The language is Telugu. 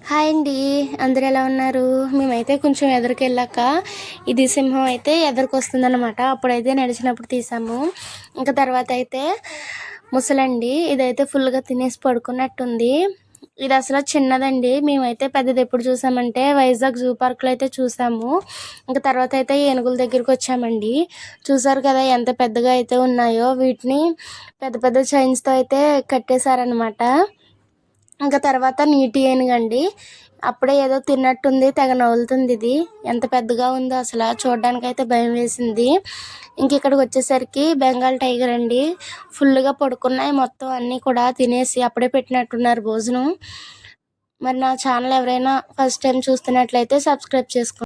హాయ్ అండి. అందరూ ఎలా ఉన్నారు? మేమైతే కొంచెం ఎదరికెళ్ళాక ఇది సింహం అయితే ఎదరికొస్తుందనమాట. అప్పుడైతే నడిచినప్పుడు తీసాము. ఇంకా తర్వాత అయితే ముసలండి. ఇదైతే ఫుల్‌గా తినేసి పడుకున్నట్టుంది. ఇది అసల చిన్నదండి. మేమైతే పెద్దది ఎప్పుడు చూసామంటే వైజాగ్ జూ పార్క్‌లో అయితే చూసాము. ఇంక తర్వాత అయితే ఏనుగుల దగ్గరికొచ్చామండి. చూసారు కదా ఎంత పెద్దగా అయితే ఉన్నాయో. వీటిని పెద్ద పెద్ద చైన్స్‌తో అయితే కట్టేశారనమాట. ఇంకా తర్వాత నీటి ఏనుగండి. అప్పుడే ఏదో తిన్నట్టుంది. తెగ నములుతుంది ఇది. ఎంత పెద్దగా ఉందో అసల చూడ్డానికైతే భయం వేసింది. ఇంకిక్కడికొచ్చేసరికి బెంగాల్ టైగర్ అండి. ఫుల్లుగా పడుకున్నాయి మొత్తం అన్నీ కూడా తినేసి. అప్పుడే పెట్టినట్టున్నారు భోజనం. మరి నా ఛానల్ ఎవరైనా ఫస్ట్ టైమ్ చూస్తున్నట్లయితే సబ్స్క్రైబ్ చేసుకోండి.